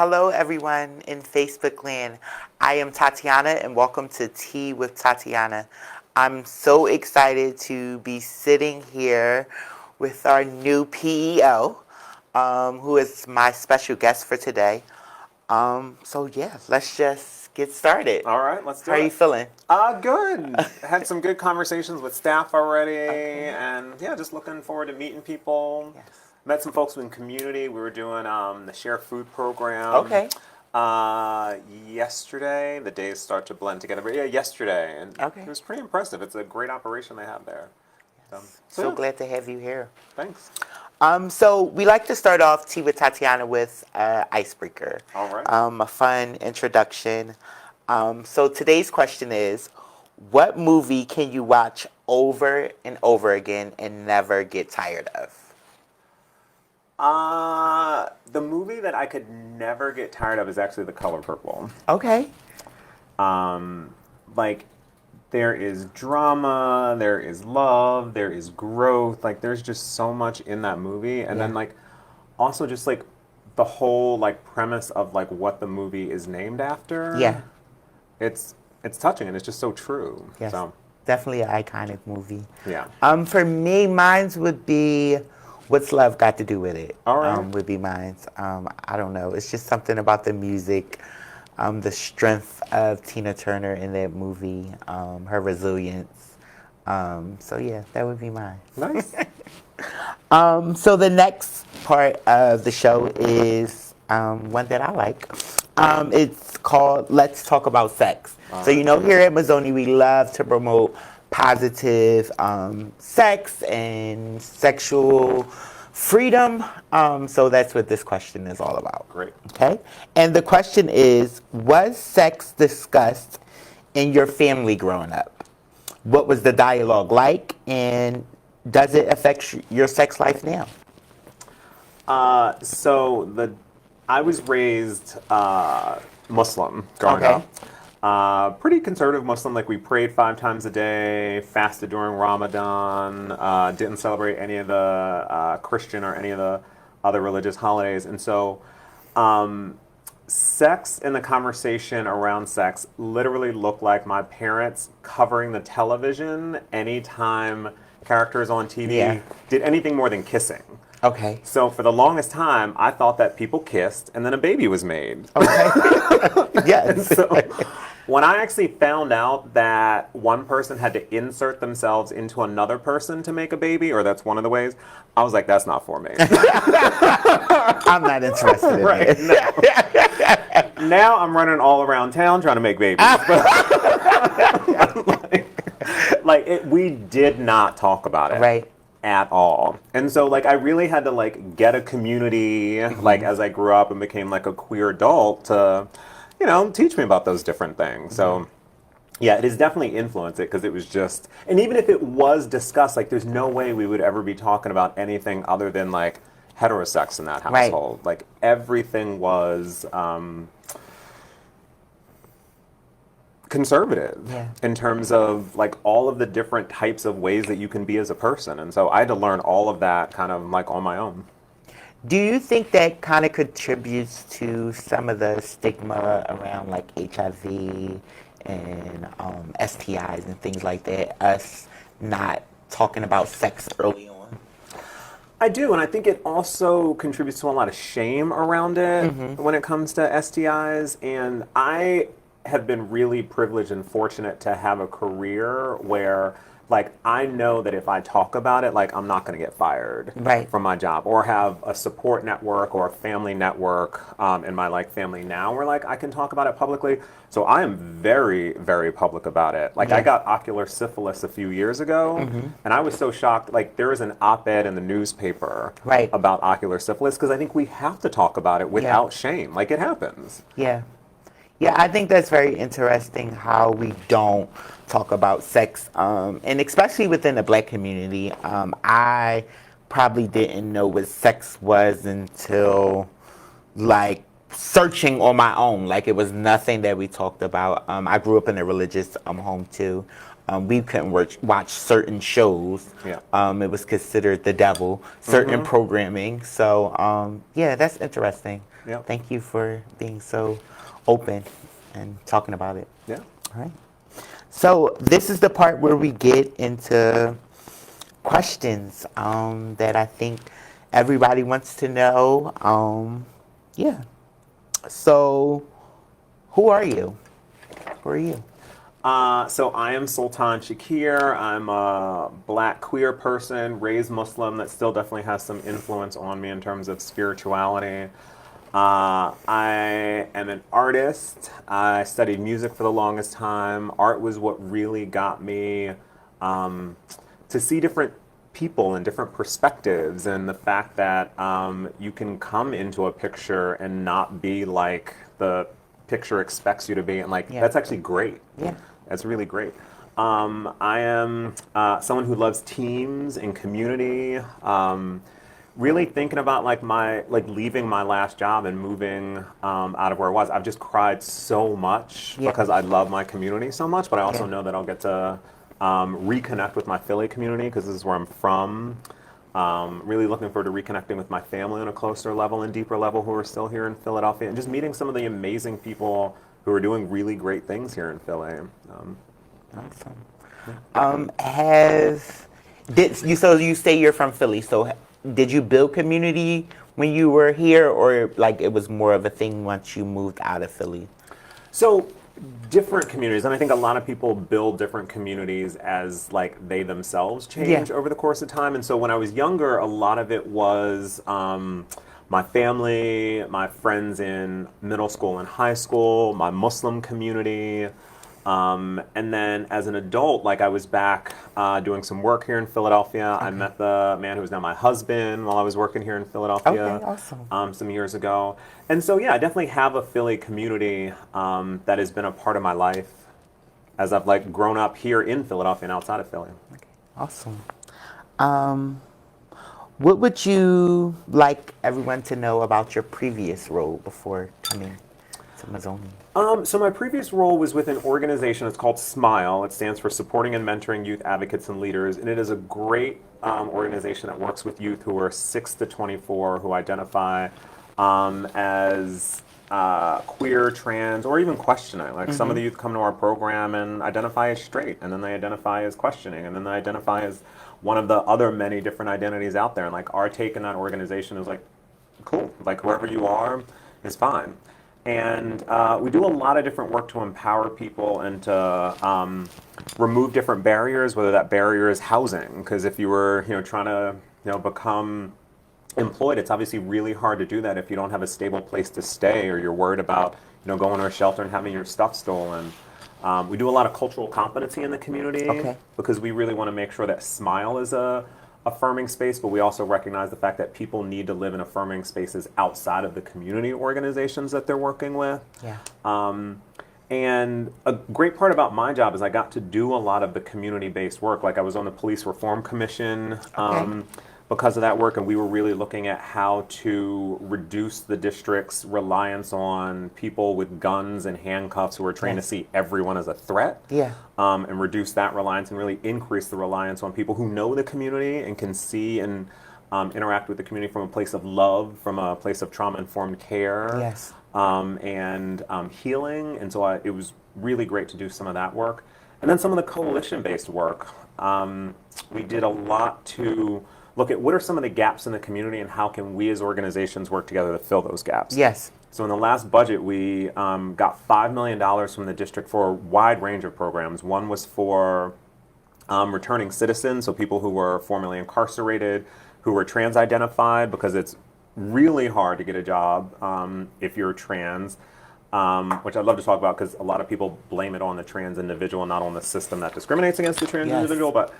Hello, everyone in Facebook land. I am Tatyana, and welcome to Tea with Tatyana. I'm so excited to be sitting here with our new PEO, who is my special guest for today. So yeah, let's just get started. All right, let's do it. How are you feeling? Good. Had some good conversations with staff already, and yeah, just looking forward to meeting people. Yes. Met some folks in the community. We were doing the Share Food program. Okay. Yesterday, the days start to blend together. But yeah, yesterday, and Okay. it was pretty impressive. It's a great operation they have there. So yeah. glad to have you here. Thanks. So we like to start off Tea with Tatyana with icebreaker. All right. A fun introduction. So today's question is, what movie can you watch over and over again and never get tired of? The movie that I could never get tired of is actually The Color Purple. Okay. Like, there is drama, there is love, there is growth. Like, there's just so much in that movie. And then, like, also just, like, the whole, like, premise of, like, what the movie is named after. Yeah. It's touching, and it's just so true. Yes. So, definitely an iconic movie. yeah. For me, mine's would be What's Love Got to Do With It? All right. Would be mine's. I don't know. It's just something about the music, the strength of Tina Turner in that movie, her resilience. So yeah, that would be mine. Nice. So the next part of the show is one that I like. It's called Let's Talk About Sex. So here at Mazzoni, we love to promote positive sex and sexual freedom. So that's what this question is all about. Great. Okay? And the question is, was sex discussed in your family growing up? What was the dialogue like, and does it affect your sex life now? I was raised Muslim growing up. Pretty conservative Muslim. Like, we prayed 5 times a day, fasted during Ramadan, didn't celebrate any of the Christian or any of the other religious holidays. And so sex and the conversation around sex literally looked like my parents covering the television anytime characters on TV did anything more than kissing. Okay. So for the longest time, I thought that people kissed and then a baby was made. Okay. Yes. So when I actually found out that one person had to insert themselves into another person to make a baby, or that's one of the ways, I was like, that's not for me. I'm not interested in Right. it. No. Now I'm running all around town trying to make babies. We did not talk about it. Right. At all. And so, like, I really had to, like, get a community, like, as I grew up and became, like, a queer adult to, teach me about those different things. So, yeah, it has definitely influenced it, because it was just, and even if it was discussed, like, there's no way we would ever be talking about anything other than, like, heterosex in that household. Right. Like, everything was conservative in terms of, like, all of the different types of ways that you can be as a person. And so I had to learn all of that kind of, like, on my own. Do you think that kind of contributes to some of the stigma around, like, HIV and STIs and things like that, us not talking about sex early on? I do, and I think it also contributes to a lot of shame around it when it comes to STIs. And I have been really privileged and fortunate to have a career where, like, I know that if I talk about it, like, I'm not going to get fired from my job, or have a support network or a family network in my, like, family now where, like, I can talk about it publicly. So I am very, very public about it. Like, I got ocular syphilis a few years ago, and I was so shocked. Like, there was an op-ed in the newspaper about ocular syphilis, because I think we have to talk about it without shame. Like, it happens. Yeah. Yeah, I think that's very interesting how we don't talk about sex, and especially within the Black community. I probably didn't know what sex was until, like, searching on my own. Like, it was nothing that we talked about. I grew up in a religious home too. We couldn't watch certain shows. It was considered the devil, certain programming. So, yeah, that's interesting. Yep. Thank you for being so open and talking about it. Yeah. All right. So this is the part where we get into questions that I think everybody wants to know. Yeah. So, who are you? Who are you? So I am Sultan Shakir. I'm a black queer person, raised Muslim that still definitely has some influence on me in terms of spirituality. I am an artist. I studied music for the longest time. Art was what really got me to see different people and different perspectives, and the fact that you can come into a picture and not be like the picture expects you to be, and like Yeah. that's actually great. Yeah. That's really great. I am someone who loves teams and community. Really thinking about like leaving my last job and moving out of where I was. I've just cried so much Yeah. because I love my community so much, but I also Yeah. know that I'll get to reconnect with my Philly community because this is where I'm from. Really looking forward to reconnecting with my family on a closer level and deeper level who are still here in Philadelphia, and just meeting some of the amazing people who are doing really great things here in Philly. Awesome. So you say you're from Philly? So did you build community when you were here, or like it was more of a thing once you moved out of Philly? So different communities, and I think a lot of people build different communities as like they themselves change Yeah. over the course of time. And so when I was younger, a lot of it was my family, my friends in middle school and high school, my Muslim community. And then as an adult, like I was back doing some work here in Philadelphia. I met the man who is now my husband while I was working here in Philadelphia. Okay, awesome. Some years ago. And so, yeah, I definitely have a Philly community that has been a part of my life as I've like grown up here in Philadelphia and outside of Philly. Okay, awesome. What would you like everyone to know about your previous role before coming to Mazzoni? So my previous role was with an organization. It's called SMILE. It stands for Supporting and Mentoring Youth Advocates and Leaders, and it is a great organization that works with youth who are 6 to 24 who identify as queer, trans, or even questioning. Like some of the youth come to our program and identify as straight, and then they identify as questioning, and then they identify as one of the other many different identities out there. And like our take in that organization is like, cool, like whoever you are is fine. And we do a lot of different work to empower people and to remove different barriers, whether that barrier is housing. Because if you were, trying to, become employed, it's obviously really hard to do that if you don't have a stable place to stay, or you're worried about, going to a shelter and having your stuff stolen. We do a lot of cultural competency in the community because we really want to make sure that SMILE is a affirming space, but we also recognize the fact that people need to live in affirming spaces outside of the community organizations that they're working with. Yeah. And a great part about my job is I got to do a lot of the community-based work. Like I was on the Police Reform Commission because of that work, and we were really looking at how to reduce the district's reliance on people with guns and handcuffs who are trained to see everyone as a threat. Yeah. And reduce that reliance and really increase the reliance on people who know the community and can see and interact with the community from a place of love, from a place of trauma-informed care. Yes. And healing. And so it was really great to do some of that work. And then some of the coalition-based work. We did a lot to look at what are some of the gaps in the community and how can we as organizations work together to fill those gaps. Yes. So in the last budget, we got $5 million from the district for a wide range of programs. One was for returning citizens, so people who were formerly incarcerated, who were trans-identified, because it's really hard to get a job if you're trans, which I'd love to talk about because a lot of people blame it on the trans individual, not on the system that discriminates against the trans individual. But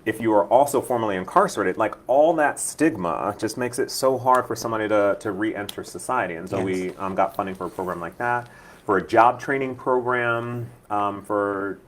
if you are also formerly incarcerated, like all that stigma just makes it so hard for somebody to re-enter society. And so we got funding for a program like that, for a job training program for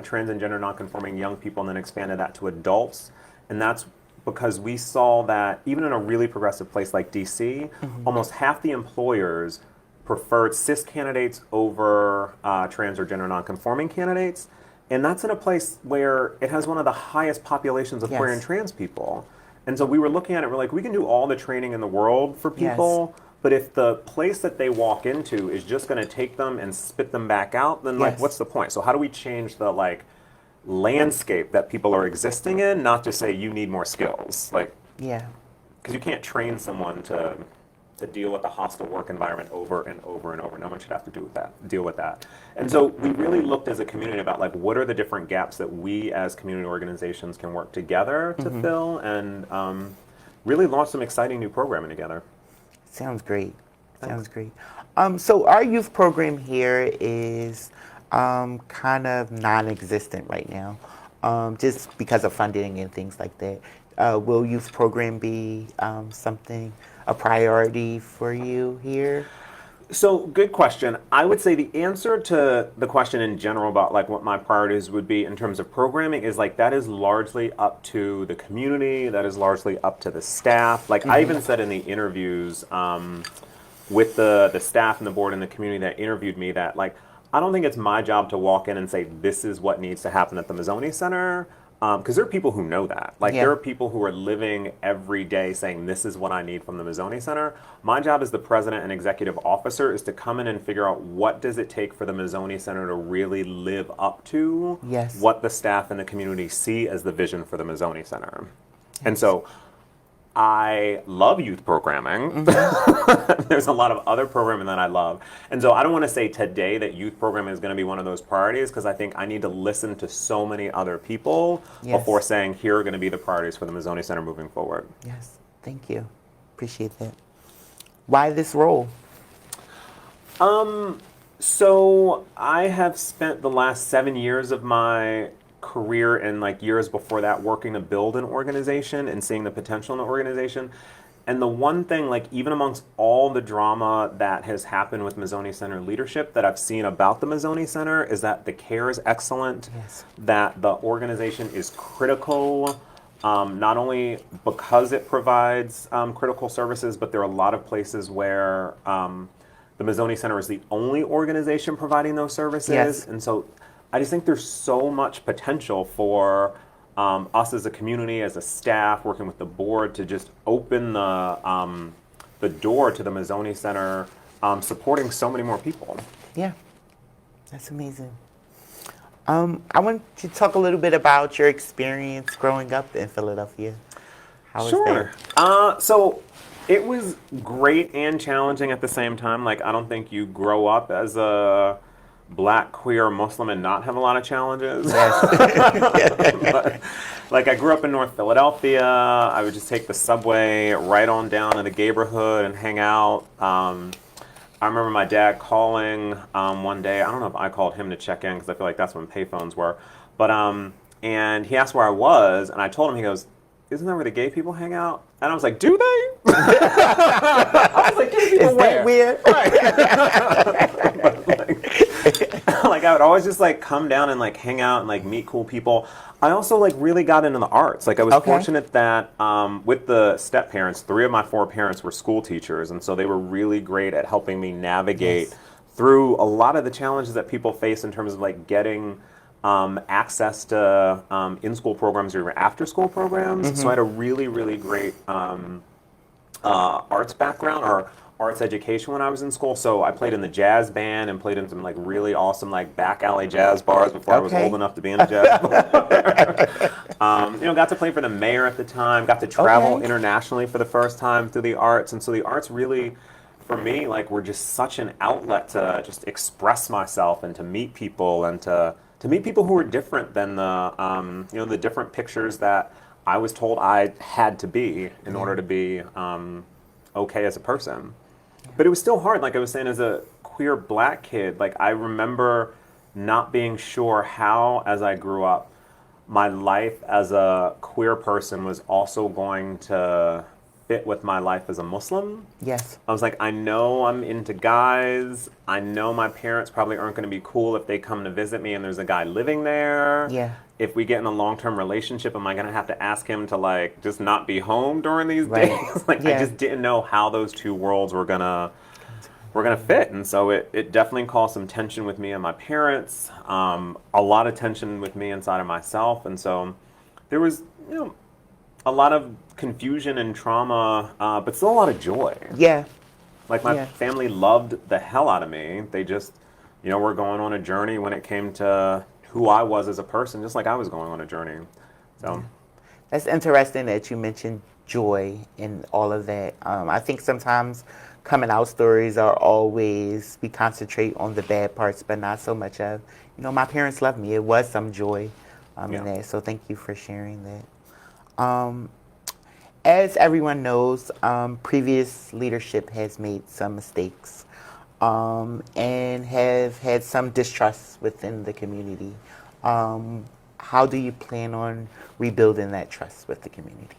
trans and gender nonconforming young people, and then expanded that to adults. And that's because we saw that even in a really progressive place like DC, almost half the employers preferred cis candidates over trans or gender nonconforming candidates. And that's in a place where it has one of the highest populations of queer and trans people. And so we were looking at it, we're like, we can do all the training in the world for people, But if the place that they walk into is just going to take them and spit them back out, then like, Yes. what's the point? So how do we change the like landscape that people are existing in, not just say you need more skills, like, Yeah. because you can't train someone to deal with a hostile work environment over and over and over. No one should have to deal with that. And so we really looked as a community about like what are the different gaps that we as community organizations can work together to fill, and really launch some exciting new programming together. Sounds great. Sounds great. So our youth program here is kind of non-existent right now, just because of funding and things like that. Will youth program be a priority for you here? So, good question. I would say the answer to the question in general about like what my priorities would be in terms of programming is like that is largely up to the community. That is largely up to the staff. Like I even said in the interviews with the staff and the board and the community that interviewed me that like I don't think it's my job to walk in and say this is what needs to happen at the Mazzoni Center. Because there are people who know that. Like, Yeah. there are people who are living every day saying, this is what I need from the Mazzoni Center. My job as the president and executive officer is to come in and figure out what does it take for the Mazzoni Center to really live up to Yes. what the staff and the community see as the vision for the Mazzoni Center. And so I love youth programming. There's a lot of other programming that I love. And so I don't want to say today that youth programming is going to be one of those priorities because I think I need to listen to so many other people Yes. before saying here are going to be the priorities for the Mazzoni Center moving forward. Yes. Thank you. Appreciate that. Why this role? So I have spent the last 7 years of my career and like years before that working to build an organization and seeing the potential in the organization. And the one thing, like even amongst all the drama that has happened with Mazzoni Center leadership that I've seen about the Mazzoni Center is that the care is excellent, Yes. that the organization is critical, not only because it provides critical services, but there are a lot of places where the Mazzoni Center is the only organization providing those services. Yes. And so I just think there's so much potential for us as a community, as a staff, working with the board to just open the door to the Mazzoni Center, supporting so many more people. Yeah. That's amazing. I want you to talk a little bit about your experience growing up in Philadelphia. How was Sure. that? So it was great and challenging at the same time. Like, I don't think you grow up as a Black, queer, Muslim and not have a lot of challenges. But, like, I grew up in North Philadelphia. I would just take the subway right on down to the neighborhood and hang out. I remember my dad calling one day. I don't know if I called him to check in because I feel like that's when payphones were. But and he asked where I was, and I told him. He goes, "Isn't that where the gay people hang out?" And I was like, "Do they?" I was like, "Gay people Is where?" that weird? Like I would always just like come down and like hang out and like meet cool people. I also like really got into the arts. Like I was Okay. fortunate that with the step parents, 3 of my 4 parents were school teachers, and so they were really great at helping me navigate through a lot of the challenges that people face in terms of like getting access to in-school programs or after-school programs. So I had a really, really great arts background or arts education when I was in school. So I played in the jazz band and played in some like really awesome like back alley jazz bars before I was Okay. old enough to be in a jazz bar. Got to play for the mayor at the time, got to travel Okay. internationally for the first time through the arts. And so the arts really, for me, like were just such an outlet to just express myself and to meet people and to meet people who were different than the, the different pictures that I was told I had to be in order to be okay as a person. But it was still hard, like I was saying, as a queer Black kid. Like I remember not being sure how, as I grew up, my life as a queer person was also going to fit with my life as a Muslim. Yes. I was like, I know I'm into guys. I know my parents probably aren't going to be cool if they come to visit me and there's a guy living there. Yeah. If we get in a long-term relationship, am I going to have to ask him to like just not be home during these Right. days? Like Yeah. I just didn't know how those two worlds were gonna fit, and so it definitely caused some tension with me and my parents. A lot of tension with me inside of myself, and so there was a lot of confusion and trauma, but still a lot of joy. Yeah. Like my family loved the hell out of me. They just, were going on a journey when it came to who I was as a person, just like I was going on a journey. So that's interesting that you mentioned joy and all of that. I think sometimes coming out stories are always, we concentrate on the bad parts, but not so much of, my parents loved me. It was some joy in that. So thank you for sharing that. As everyone knows, previous leadership has made some mistakes and have had some distrust within the community. How do you plan on rebuilding that trust with the community?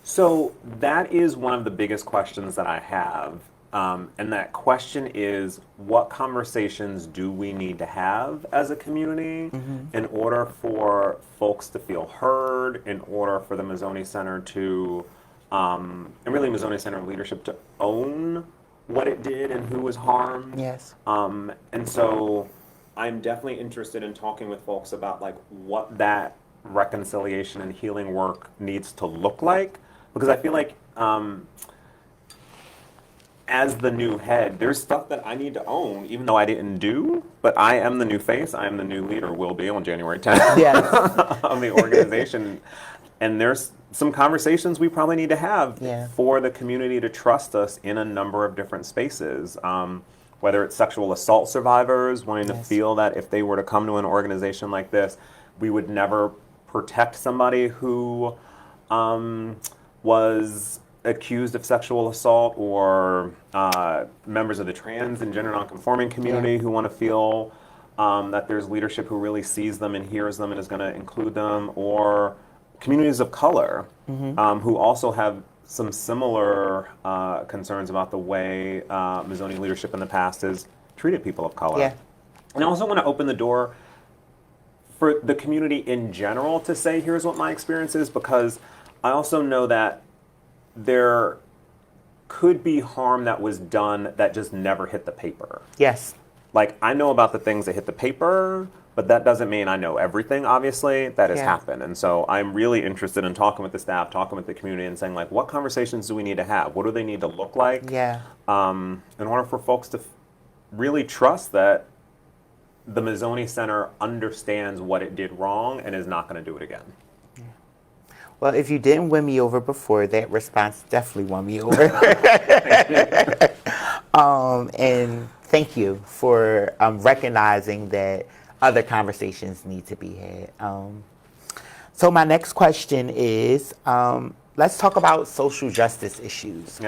So that is one of the biggest questions that I have. And that question is, what conversations do we need to have as a community in order for folks to feel heard, in order for the Mazzoni Center to, and really Mazzoni Center leadership to own what it did and who was harmed? Yes. And so I'm definitely interested in talking with folks about like what that reconciliation and healing work needs to look like, because I feel like as the new head, there's stuff that I need to own, even though I didn't do, but I am the new face, I am the new leader, will be on January 10th of the organization. And there's some conversations we probably need to have for the community to trust us in a number of different spaces. Whether it's sexual assault survivors wanting to feel that if they were to come to an organization like this, we would never protect somebody who was accused of sexual assault, or members of the trans and gender nonconforming community who want to feel that there's leadership who really sees them and hears them and is going to include them, or communities of color who also have some similar concerns about the way Mazzoni leadership in the past has treated people of color. And I also want to open the door for the community in general to say, here's what my experience is, because I also know that there could be harm that was done that just never hit the paper. Yes. Like, I know about the things that hit the paper, but that doesn't mean I know everything, obviously, that has happened. And so I'm really interested in talking with the staff, talking with the community, and saying, like, what conversations do we need to have? What do they need to look like? In order for folks to really trust that the Mazzoni Center understands what it did wrong and is not going to do it again. Well, if you didn't win me over before, that response definitely won me over. And thank you for recognizing that other conversations need to be had. So my next question is, let's talk about social justice issues.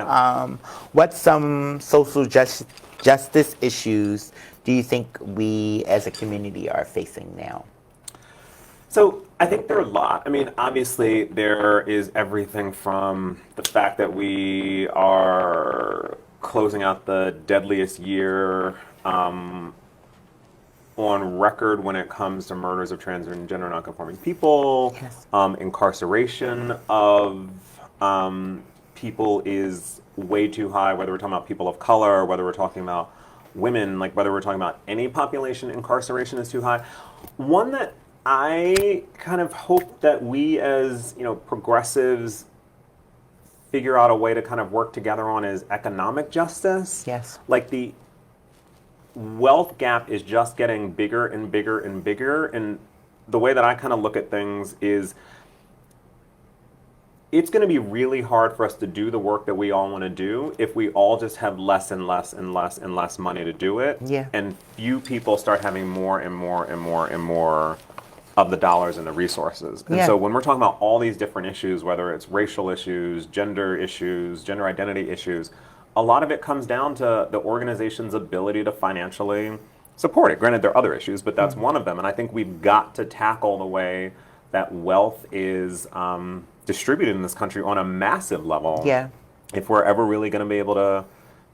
What some social justice issues do you think we as a community are facing now? So I think there are a lot. I mean, obviously there is everything from the fact that we are closing out the deadliest year on record when it comes to murders of trans and gender nonconforming people. Incarceration of people is way too high, whether we're talking about people of color, whether we're talking about women, like whether we're talking about any population, incarceration is too high. One that I kind of hope that we as, progressives figure out a way to kind of work together on is economic justice. Like the wealth gap is just getting bigger and bigger and bigger. And the way that I kind of look at things is it's going to be really hard for us to do the work that we all want to do if we all just have less and less and less and less money to do it. And few people start having more and more and more and more of the dollars and the resources. And so when we're talking about all these different issues, whether it's racial issues, gender identity issues, a lot of it comes down to the organization's ability to financially support it. Granted, there are other issues, but that's one of them. And I think we've got to tackle the way that wealth is distributed in this country on a massive level if we're ever really going to be able to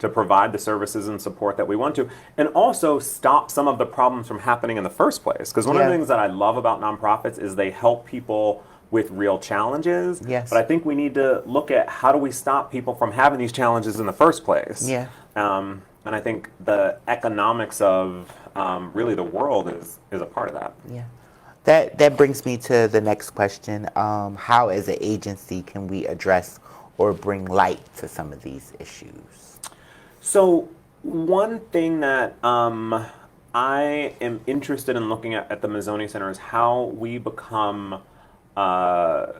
provide the services and support that we want to, and also stop some of the problems from happening in the first place. Because one of the things that I love about nonprofits is they help people with real challenges. But I think we need to look at how do we stop people from having these challenges in the first place. And I think the economics of really the world is a part of that. That brings me to the next question. How as an agency can we address or bring light to some of these issues? So one thing that I am interested in looking at the Mazzoni Center is how we become, I'm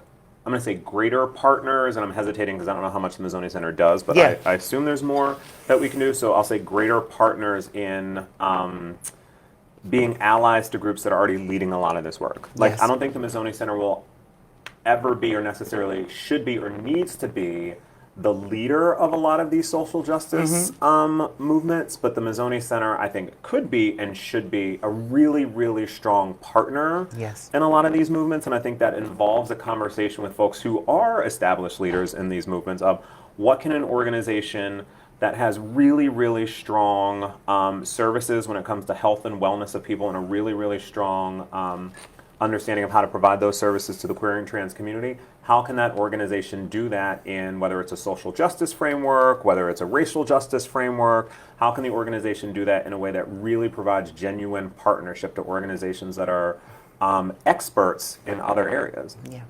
going to say greater partners, and I'm hesitating because I don't know how much the Mazzoni Center does, but Yeah. I assume there's more that we can do. So I'll say greater partners in being allies to groups that are already leading a lot of this work. Like, Yes. I don't think the Mazzoni Center will ever be, or necessarily should be, or needs to be the leader of a lot of these social justice movements, but the Mazzoni Center, I think, could be and should be a really, really strong partner Yes. in a lot of these movements. And I think that involves a conversation with folks who are established leaders in these movements of what can an organization that has really, really strong services when it comes to health and wellness of people, and a really, really strong understanding of how to provide those services to the queer and trans community. How can that organization do that in, whether it's a social justice framework, whether it's a racial justice framework? How can the organization do that in a way that really provides genuine partnership to organizations that are experts in other areas? Yeah.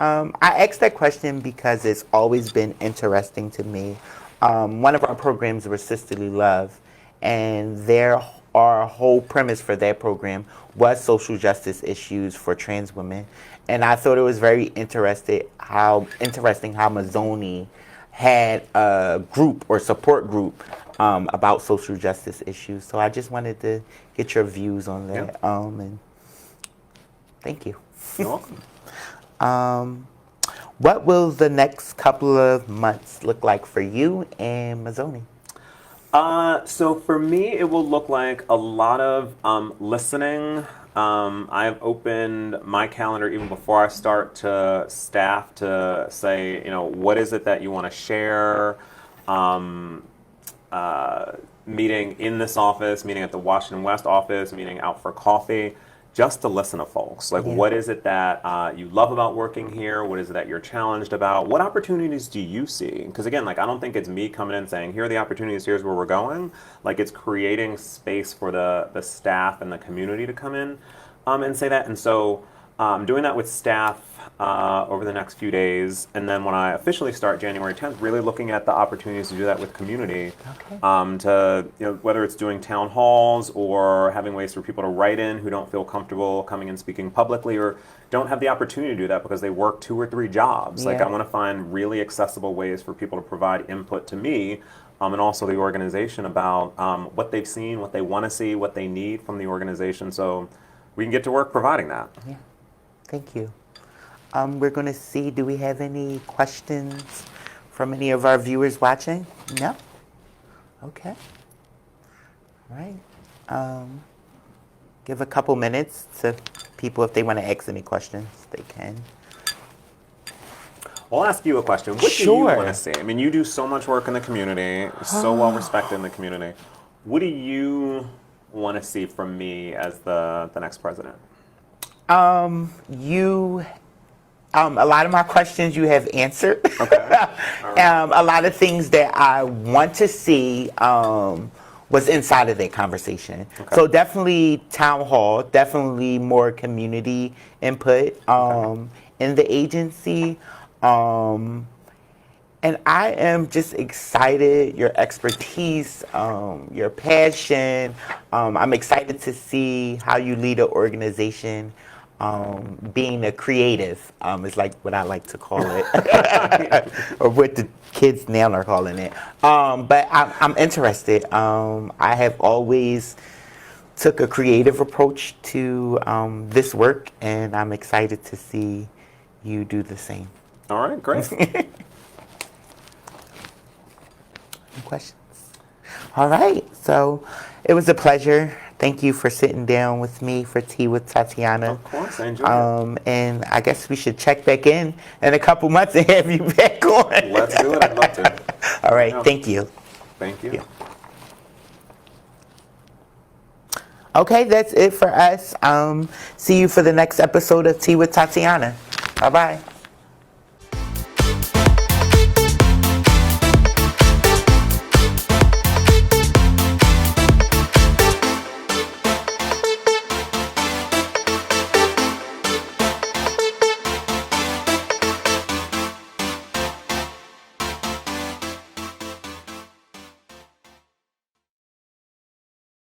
I asked that question because it's always been interesting to me. One of our programs was Sisterly Love, and our whole premise for that program was social justice issues for trans women. And I thought it was very interesting how Mazzoni had a group or support group about social justice issues. So I just wanted to get your views on that. Yeah. And thank you. You're welcome. What will the next couple of months look like for you and Mazzoni? So for me, it will look like a lot of listening. I have opened my calendar even before I start to staff to say, what is it that you want to share? Meeting in this office, meeting at the Washington West office, meeting out for coffee, just to listen to folks. Like, what is it that you love about working here? What is it that you're challenged about? What opportunities do you see? Because again, like, I don't think it's me coming in saying, here are the opportunities, here's where we're going. Like, it's creating space for the staff and the community to come in and say that. And so I'm doing that with staff over the next few days. And then when I officially start January 10th, really looking at the opportunities to do that with community. To, whether it's doing town halls or having ways for people to write in who don't feel comfortable coming and speaking publicly, or don't have the opportunity to do that because they work 2 or 3 jobs. Like, I want to find really accessible ways for people to provide input to me and also the organization about what they've seen, what they want to see, what they need from the organization, so we can get to work providing that. Yeah, thank you. We're going to see, do we have any questions from any of our viewers watching? No? Okay. All right. Give a couple minutes to people if they want to ask any questions, they can. Well, I'll ask you a question. What do you want to see? I mean, you do so much work in the community, so well respected in the community. What do you want to see from me as the next president? A lot of my questions you have answered. Okay. Right. A lot of things that I want to see was inside of that conversation. Okay. So definitely town hall, definitely more community input in the agency. And I am just excited, your expertise, your passion. I'm excited to see how you lead an organization. Being a creative is like what I like to call it, or what the kids now are calling it. But I'm interested. I have always took a creative approach to this work, and I'm excited to see you do the same. All right, great. Any questions? All right, so it was a pleasure. Thank you for sitting down with me for Tea with Tatyana. Of course, I enjoyed it. And I guess we should check back in a couple months and have you back on. Let's do it. I'd love to. All right, thank you. Thank you. Yeah. Okay, that's it for us. See you for the next episode of Tea with Tatyana. Bye-bye.